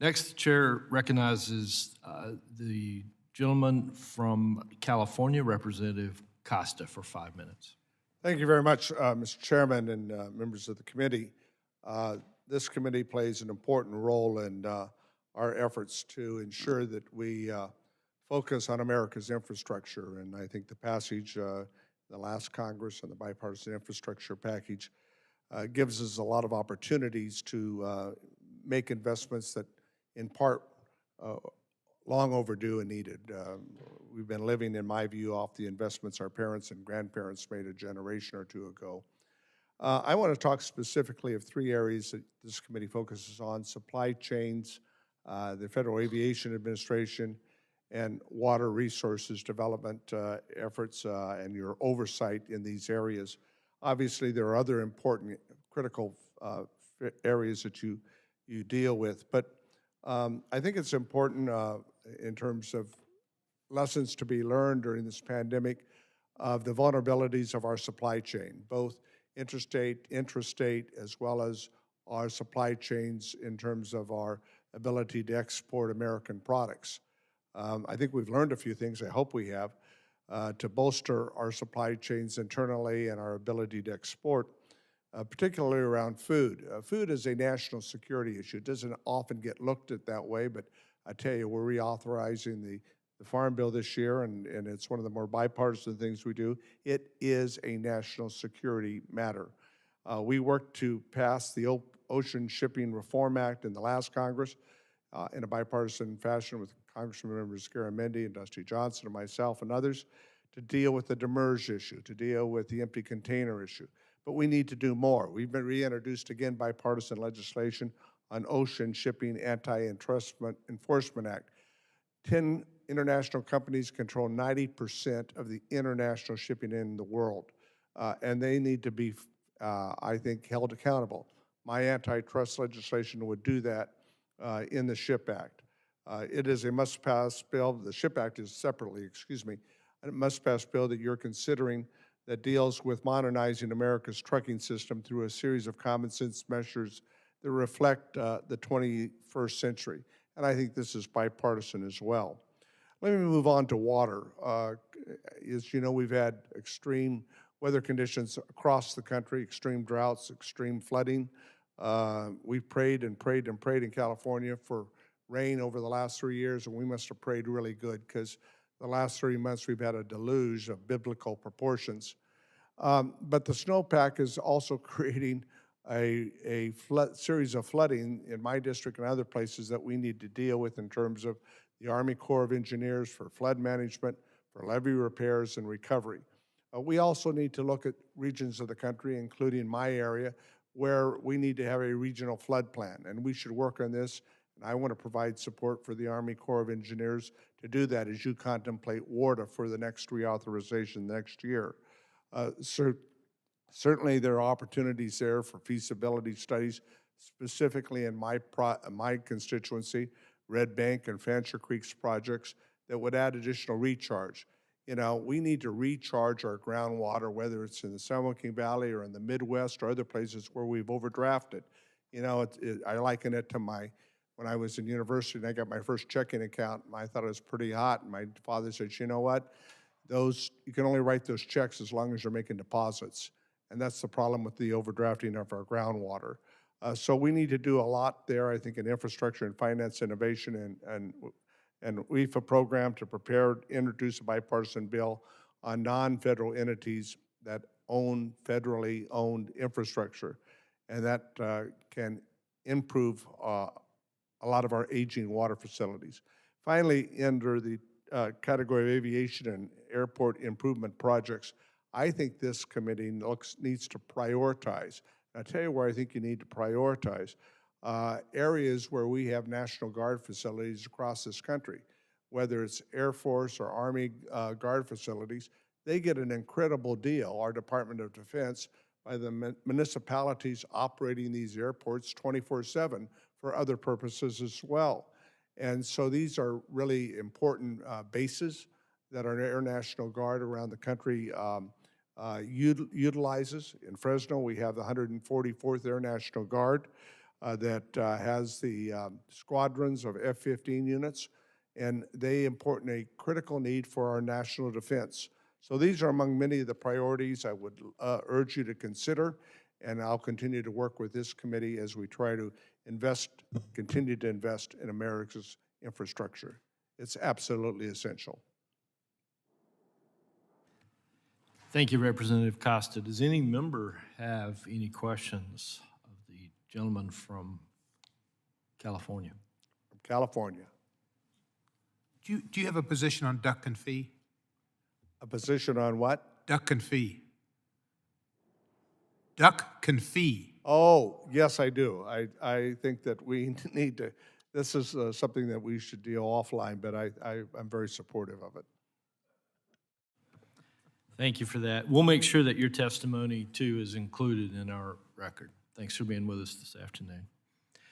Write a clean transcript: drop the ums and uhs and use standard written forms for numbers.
Next, the chair recognizes the gentleman from California, Representative Costa, for 5 minutes. Thank you very much, Mr. Chairman and members of the committee. This committee plays an important role in our efforts to ensure that we focus on America's infrastructure. And I think the passage the last Congress and the bipartisan infrastructure package gives us a lot of opportunities to make investments that, in part, long overdue and needed. We've been living, in my view, off the investments our parents and grandparents made a generation or two ago. I want to talk specifically of three areas that this committee focuses on: supply chains, the Federal Aviation Administration, and water resources development efforts and your oversight in these areas. Obviously, there are other important, critical areas that you deal with, but I think it's important in terms of lessons to be learned during this pandemic of the vulnerabilities of our supply chain, both interstate, intrastate, as well as our supply chains in terms of our ability to export American products. I think we've learned a few things, I hope we have, to bolster our supply chains internally and our ability to export, particularly around food. Food is a national security issue. It doesn't often get looked at that way, but I tell you, we're reauthorizing the Farm Bill this year, and it's one of the more bipartisan things we do. It is a national security matter. We worked to pass the Ocean Shipping Reform Act in the last Congress in a bipartisan fashion with Congressman members Garamendi and Dusty Johnson and myself and others to deal with the demurrage issue, to deal with the empty container issue. But we need to do more. We've been reintroduced again bipartisan legislation on Ocean Shipping Anti-Enforcement Act. 10 international companies control 90% of the international shipping in the world, and they need to be, I think, held accountable. My antitrust legislation would do that in the SHIP Act. It is a must-pass bill. The SHIP Act is separately, a must-pass bill that you're considering that deals with modernizing America's trucking system through a series of common-sense measures that reflect the 21st century. And I think this is bipartisan as well. Let me move on to water. As you know, we've had extreme weather conditions across the country, extreme droughts, extreme flooding. We've prayed and prayed and prayed in California for rain over the last 3 years, and we must have prayed really good because the last 3 months we've had a deluge of biblical proportions. But the snowpack is also creating a series of flooding in my district and other places that we need to deal with in terms of the Army Corps of Engineers for flood management, for levee repairs and recovery. We also need to look at regions of the country, including my area, where we need to have a regional flood plan, and we should work on this. And I want to provide support for the Army Corps of Engineers to do that as you contemplate WARDA for the next reauthorization next year. Certainly there are opportunities there for feasibility studies, specifically in my constituency, Red Bank and Fancher Creek's projects that would add additional recharge. You know, we need to recharge our groundwater, whether it's in the San Joaquin Valley or in the Midwest or other places where we've overdrafted. You know, I liken it to when I was in university and I got my first checking account, I thought it was pretty hot, and my father said, you know what, you can only write those checks as long as you're making deposits. And that's the problem with the overdrafting of our groundwater. So we need to do a lot there, I think, in infrastructure and finance innovation and WIFA program to introduce a bipartisan bill on non-federal entities that own federally owned infrastructure. And that can improve a lot of our aging water facilities. Finally, under the category of aviation and airport improvement projects, I think this committee needs to prioritize. And I'll tell you where I think you need to prioritize. Areas where we have National Guard facilities across this country, whether it's Air Force or Army Guard facilities, they get an incredible deal, our Department of Defense, by the municipalities operating these airports 24/7 for other purposes as well. And so these are really important bases that our Air National Guard around the country utilizes. In Fresno, we have the 144th Air National Guard. that has the squadrons of F-15 units, and they import a critical need for our national defense. So these are among many of the priorities I would urge you to consider, and I'll continue to work with this committee as we try to continue to invest in America's infrastructure. It's absolutely essential. Thank you, Representative Costa. Does any member have any questions of the gentleman from California? From California. Do you have a position on duck and fee? A position on what? Duck and fee. Duck and fee. Oh, yes, I do. I think that we need to, this is something that we should deal offline, but I'm very supportive of it. Thank you for that. We'll make sure that your testimony, too, is included in our record. Thanks for being with us this afternoon.